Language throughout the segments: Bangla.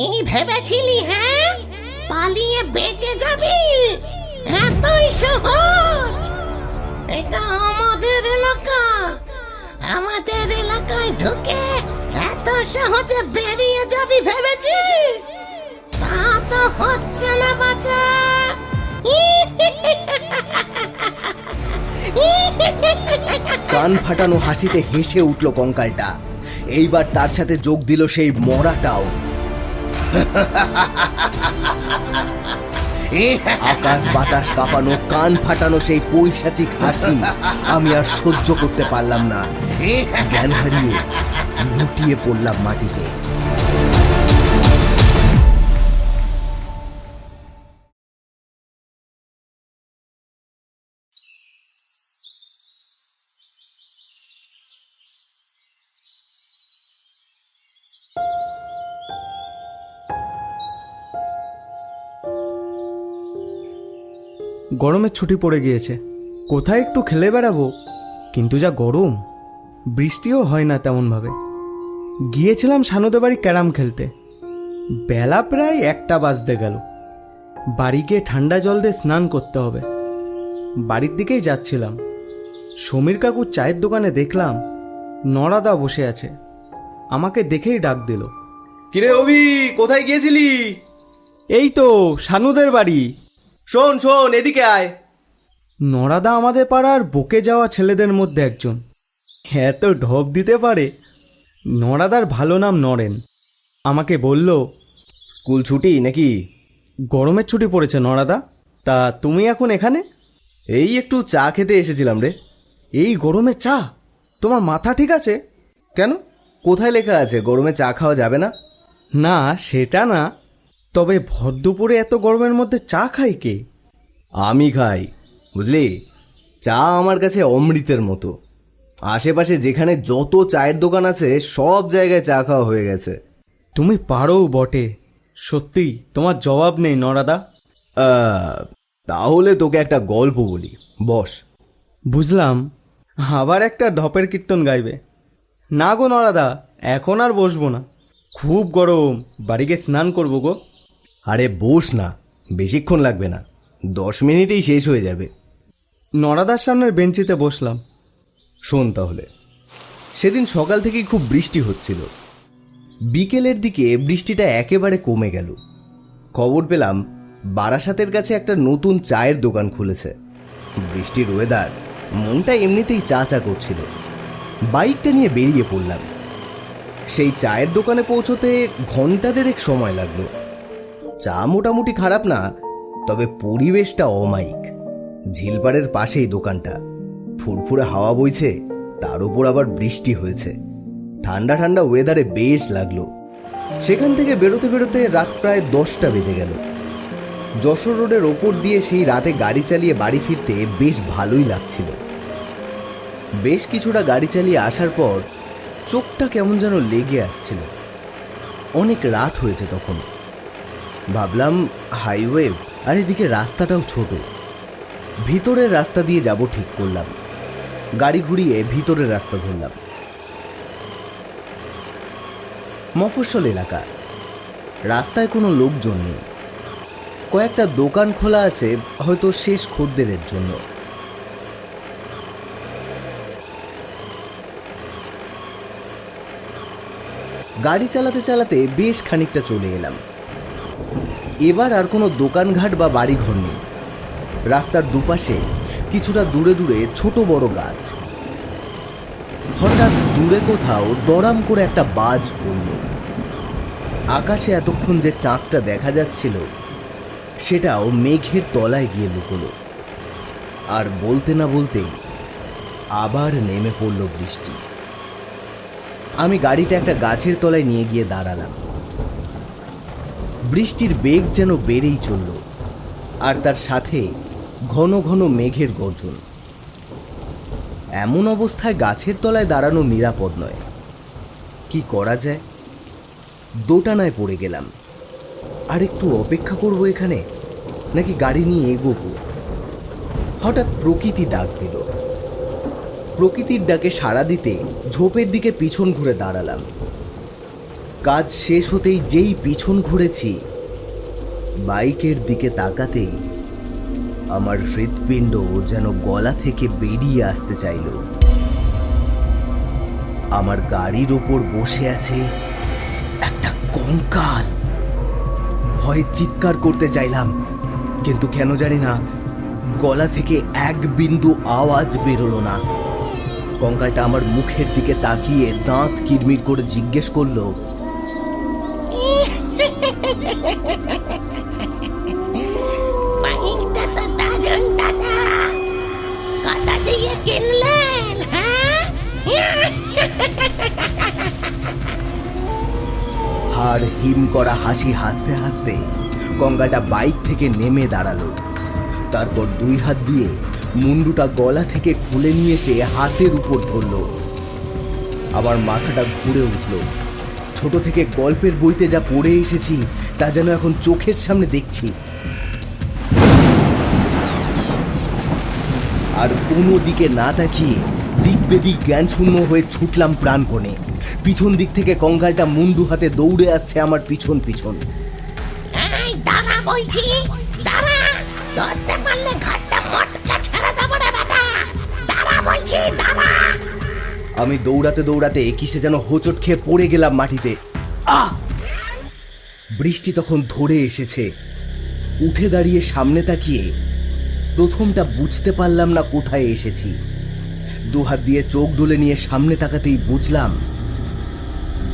এই ভেবেছিলি হ্যাঁ পালিয়ে বেঁচে যাবি? এতই সহজ? এটা আমাদের এলাকা। আমাদের এলাকায় ঢুকে এত সহজে বেরিয়ে যাবি ভেবেছিস? তা তো হচ্ছে না বাচ্চা। কান ফাটানো হাসিতে হেসে উঠল কঙ্কালটা। এইবার তার সাথে যোগ দিল সেই মরাটাও। আকাশ বাতাস কাঁপানো, কান ফাটানো সেই পৈশাচিক হাসি আমি আর সহ্য করতে পারলাম না। জ্ঞান হারিয়ে লুটিয়ে পড়লাম মাটিতে। গরমের ছুটি পড়ে গিয়েছে, কোথায় একটু খেলে বেড়াবো, কিন্তু যা গরম, বৃষ্টিও হয় না তেমনভাবে। গিয়েছিলাম সানুদের বাড়ি ক্যারাম খেলতে। বেলা প্রায় 1টা বাজতে গেল। বাড়ি গিয়ে ঠান্ডা জল দিয়ে স্নান করতে হবে। বাড়ির দিকেই যাচ্ছিলাম, সমীর কাকুর চায়ের দোকানে দেখলাম নরাদা বসে আছে। আমাকে দেখেই ডাক দিল, কিরে অভি, কোথায় গিয়েছিলি? এই তো সানুদের বাড়ি। শোন শোন, এদিকে আয়। নরাদা আমাদের পাড়ার বকে যাওয়া ছেলেদের মধ্যে একজন। এত ঢপ দিতে পারে। নরাদার ভালো নাম নরেন। আমাকে বলল, স্কুল ছুটি নাকি? গরমের ছুটি পড়েছে নরাদা, তা তুমি এখন এখানে? এই একটু চা খেতে এসেছিলাম রে। এই গরমে চা? তোমার মাথা ঠিক আছে? কেন, কোথায় লেখা আছে গরমে চা খাওয়া যাবে না? না সেটা না, তবে ভর দুপুরে এত গরমের মধ্যে চা খাই কে? আমি খাই, বুঝলি। চা আমার কাছে অমৃতের মতো। আশেপাশে যেখানে যত চায়ের দোকান আছে সব জায়গায় চা খাওয়া হয়ে গেছে। তুমি পারো বটে, সত্যি তোমার জবাব নেই নরাদা। তাহলে তোকে একটা গল্প বলি, বস। বুঝলাম, আবার একটা ঢপের কীর্তন গাইবে। না গো নরাদা, এখন আর বসবো না, খুব গরম, বাড়ি গিয়ে স্নান করবো গো। আরে বস না, বেশিক্ষণ লাগবে না, 10 মিনিটেই শেষ হয়ে যাবে। নরাদার সামনের বেঞ্চিতে বসলাম। শোন তাহলে, সেদিন সকাল থেকেই খুব বৃষ্টি হচ্ছিল। বিকেলের দিকে বৃষ্টিটা একেবারে কমে গেল। খবর পেলাম বারাসাতের কাছে একটা নতুন চায়ের দোকান খুলেছে। বৃষ্টির ওয়েদার, মনটা এমনিতেই চা চা করছিল। বাইকটা নিয়ে বেরিয়ে পড়লাম। সেই চায়ের দোকানে পৌঁছতে ঘন্টা দেড়েক সময় লাগলো। চা মোটামুটি খারাপ না, তবে পরিবেশটা অমায়িক। ঝিলপাড়ের পাশেই দোকানটা, ফুরফুরে হাওয়া বইছে, তার উপর আবার বৃষ্টি হয়েছে। ঠান্ডা ঠান্ডা ওয়েদারে বেশ লাগলো। সেখান থেকে বেরোতে বেরোতে রাত প্রায় 10টা বেজে গেল। যশোর রোডের ওপর দিয়ে সেই রাতে গাড়ি চালিয়ে বাড়ি ফিরতে বেশ ভালোই লাগছিল। বেশ কিছুটা গাড়ি চালিয়ে আসার পর চোখটা কেমন যেন লেগে আসছিল। অনেক রাত হয়েছে তখন। ভাবলাম হাইওয়ে, আর এদিকে রাস্তাটাও ছোট, ভিতরের রাস্তা দিয়ে যাব ঠিক করলাম। গাড়ি ঘুরিয়ে ভিতরের রাস্তা ধরলাম। মফস্বল এলাকা, রাস্তায় কোনো লোকজন নেই। কয়েকটা দোকান খোলা আছে, হয়তো শেষ খদ্দেরের জন্য। গাড়ি চালাতে চালাতে বেশ খানিকটা চলে এলাম। এবার আর কোনো দোকানঘাট বা বাড়িঘর নেই। রাস্তার দুপাশে কিছুটা দূরে দূরে ছোট বড় গাছ। হঠাৎ দূরে কোথাও দড়াম করে একটা বাজ পড়ল। আকাশে এতক্ষণ যে চাঁদটা দেখা যাচ্ছিল সেটাও মেঘের তলায় গিয়ে লুকোলো। আর বলতে না বলতেই আবার নেমে পড়ল বৃষ্টি। আমি গাড়িটা একটা গাছের তলায় নিয়ে গিয়ে দাঁড়ালাম। বৃষ্টির বেগ যেন বেড়েই চলল, আর তার সাথে ঘন ঘন মেঘের গর্জন। এমন অবস্থায় গাছের তলায় দাঁড়ানো নিরাপদ নয়। কি করা যায়? দোটানায় পড়ে গেলাম। আর একটু অপেক্ষা করব এখানে, নাকি গাড়ি নিয়ে এগোবো? হঠাৎ প্রকৃতি ডাক দিল। প্রকৃতির ডাকে সাড়া দিতে ঝোপের দিকে পিছন ঘুরে দাঁড়ালাম। কাজ শেষ হতেই যেই পিছন ঘুরেছি, বাইকের দিকে তাকাতেই আমার হৃৎপিণ্ড যেন গলা থেকে বেরিয়ে আসতে চাইল। আমার গাড়ির ওপর বসে আছে একটা কঙ্কাল। ভয়ে চিৎকার করতে চাইলাম, কিন্তু কেন জানি না গলা থেকে এক বিন্দু আওয়াজ বেরোলো না। কঙ্কালটা আমার মুখের দিকে তাকিয়ে দাঁত কিরমির করে জিজ্ঞেস করলো, বাইকটা তো দারুণ দাদা, কথা দিয়ে কিনলেন? হ্যাঁ, হাড় হিম করা হাসি হাসতে হাসতে কঙ্কালটা বাইক থেকে নেমে দাঁড়ালো। তারপর দুই হাত দিয়ে মুন্ডুটা গলা থেকে খুলে নিয়ে এসে হাতের উপর ধরল। আমার মাথাটা ঘুরে উঠল। ছোট থেকে গল্পের বইতে যা পড়ে এসেছি তা যেন এখন চোখের সামনে দেখছি। আর কোনো দিকে না তাকিয়ে দিক বেদিক জ্ঞান শূন্য হয়ে ছুটলাম প্রাণপণে। পিছন দিক থেকে কঙ্কালটা মুন্ডু হাতে দৌড়ে আসছে আমার পিছন পিছন। এই দাঁড়া বলছি, দাঁড়া, ধরতে পারলে ঘাটটা মটকা ছেড়ে দেবো রে বেটা, দাঁড়া বলছি, দাঁড়া। আমি দৌড়াতে দৌড়াতে কিসে যেন হোঁচট খেয়ে পড়ে গেলাম মাটিতে। বৃষ্টি তখন ধরে এসেছে। উঠে দাঁড়িয়ে সামনে তাকিয়ে প্রথমটা বুঝতে পারলাম না কোথায় এসেছি। দুহাত দিয়ে চোখ ডলে নিয়ে সামনে তাকাতেই বুঝলাম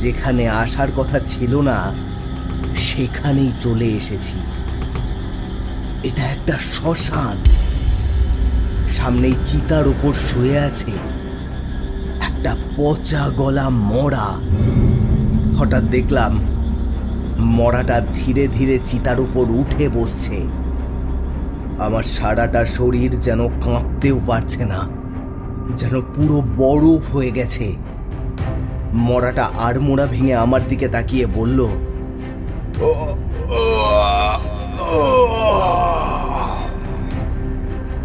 যেখানে আসার কথা ছিল না সেখানেই চলে এসেছি। এটা একটা শ্মশান। সামনেই চিতার ওপর শুয়ে আছে একটা পচা গলা মরা। হঠাৎ দেখলাম মরাটা ধীরে ধীরে চিতার উপর উঠে বসছে। আমার সারাটা শরীর যেন কাঁপতেও পারছে না, যেন পুরো বরফ হয়ে গেছে। মরাটা আড়মোড়া ভেঙে আমার দিকে তাকিয়ে বলল,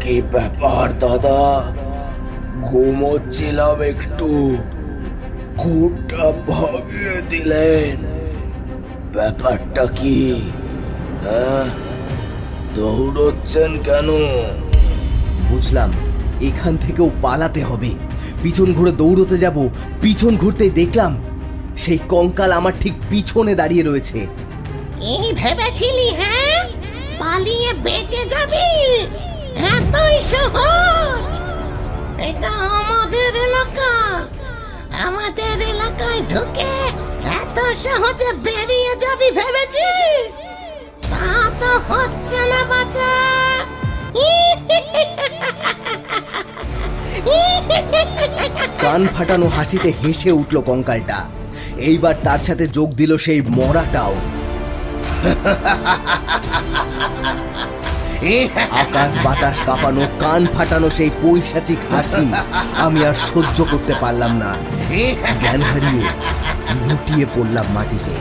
কি ব্যাপার দাদা? ঘুমোচ্ছিলাম একটু, ঘুমটা ভাঙিয়ে দিলেন। ব্যাপারটা কি? হ্যাঁ, দৌড়চ্ছেন কেন? বুঝলাম এখান থেকেও পালাতে হবে। পিছন ঘুরে দৌড়তে যাব। পিছন ঘুরতেই দেখলাম সেই কঙ্কাল আমার ঠিক পিছনে দাঁড়িয়ে রয়েছে। এই ভেবেছিলি হ্যাঁ পালিয়ে বেঁচে যাবি? এতই সহজ? এটা আমাদের এলাকা, আমাদের এলাকায় ঢুকে এত সহজে বেরিয়ে যাবি ভেবেছিস? তা তো হচ্ছে না বাচ্চা। কান ফাটানো হাসিতে হেসে উঠল কঙ্কালটা। এইবার তার সাথে যোগ দিল সেই মরাটাও। আকাশ বাতাস কাঁপানো, কান ফাটানো সেই পৈশাচিক হাসি আমি আর সহ্য করতে পারলাম না। জ্ঞান হারিয়ে লুটিয়ে পড়লাম মাটিতে।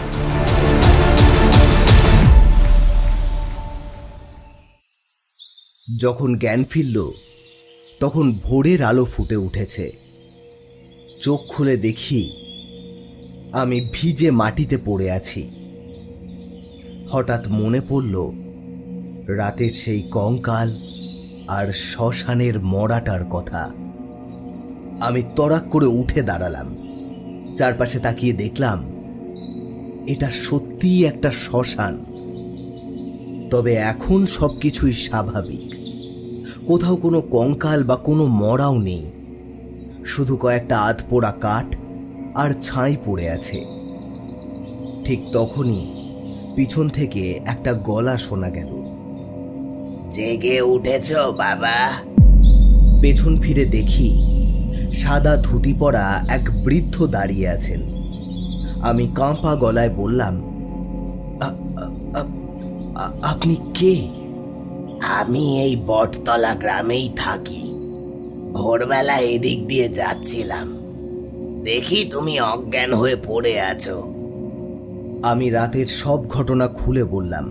যখন জ্ঞান ফিরল তখন ভোরের আলো ফুটে উঠেছে। চোখ খুলে দেখি আমি ভিজে মাটিতে পড়ে আছি। হঠাৎ মনে পড়ল রাতের সেই কঙ্কাল আর শ্মশানের মরাটার কথা। আমি তড়াক করে উঠে দাঁড়ালাম। চারপাশে তাকিয়ে দেখলাম এটা সত্যিই একটা শ্মশান। তবে এখন সবকিছুই স্বাভাবিক। কোথাও কোনো কঙ্কাল বা কোনো মরাও নেই, শুধু কয়েকটা আধপোড়া কাঠ আর ছাই পড়ে আছে। ঠিক তখনই পিছন থেকে একটা গলা শোনা গেল, জেগে উঠেছ বাবা? পেছন ফিরে দেখি সাদা ধুতি পরা এক বৃদ্ধ দাঁড়িয়ে আছেন। আমি কাঁপা গলায় বললাম, আপনি কে? আমি এই বটতলা গ্রামেই থাকি। ভোরবেলা এদিক দিয়ে যাচ্ছিলাম, দেখি তুমি অজ্ঞান হয়ে পড়ে আছো। আমি রাতের সব ঘটনা খুলে বললাম।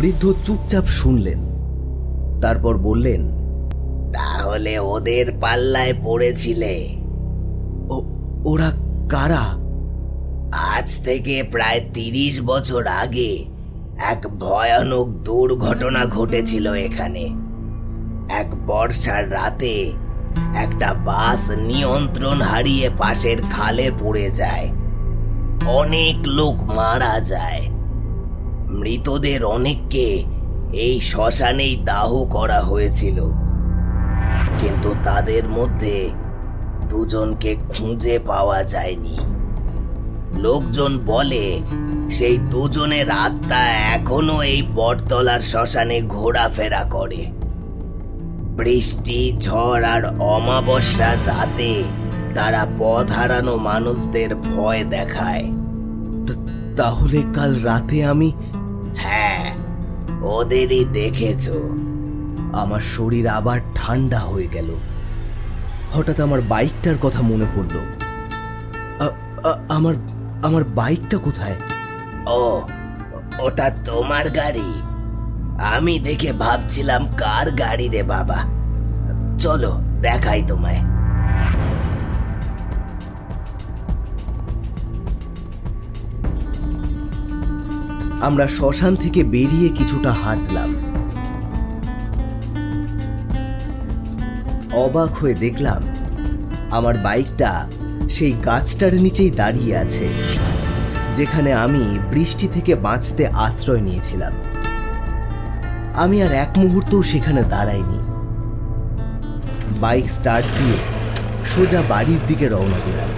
বৃদ্ধ চুপচাপ শুনলেন, তারপর বললেন, তাহলে ওদের পাল্লায় পড়েছিলে? ওরা কারা? আজ থেকে প্রায় 30 বছর আগে এক ভয়ানক দুর্ঘটনা ঘটেছিল এখানে। এক বর্ষার রাতে একটা বাস নিয়ন্ত্রণ হারিয়ে পাশের খালে পড়ে যায়। অনেক লোক মারা যায়। মৃতদের অনেককে এই শ্মশানেই দাহ করা হয়েছিল, কিন্তু তাদের মধ্যে দুজনকে খুঁজে পাওয়া যায়নি। লোকজন বলে সেই দুজনের আত্মা এখনো এই বটতলার শ্মশানে ঘোরাফেরা করে। বৃষ্টি, ঝড় আর অমাবস্যার রাতে তারা পথ হারানো মানুষদের ভয় দেখায়। তাহলে কাল রাতে আমি... হ্যাঁ, ওদেরই দেখেছ। আমার শরীর আবার ঠান্ডা হয়ে গেল। হঠাৎ আমার বাইকটার কথা মনে পড়ল। আমার আমার বাইকটা কোথায়? ও, ওটা তোমার গাড়ি? আমি দেখে ভাবছিলাম কার গাড়ি রে বাবা। চলো দেখাই তোমায়। আমরা শ্মশান থেকে বেরিয়ে কিছুটা হাঁটলাম। অবাক হয়ে দেখলাম আমার বাইকটা সেই গাছটার নিচেই দাঁড়িয়ে আছে, যেখানে আমি বৃষ্টি থেকে বাঁচতে আশ্রয় নিয়েছিলাম। আমি আর এক মুহূর্তও সেখানে দাঁড়াইনি। বাইক স্টার্ট দিয়ে সোজা বাড়ির দিকে রওনা দিলাম।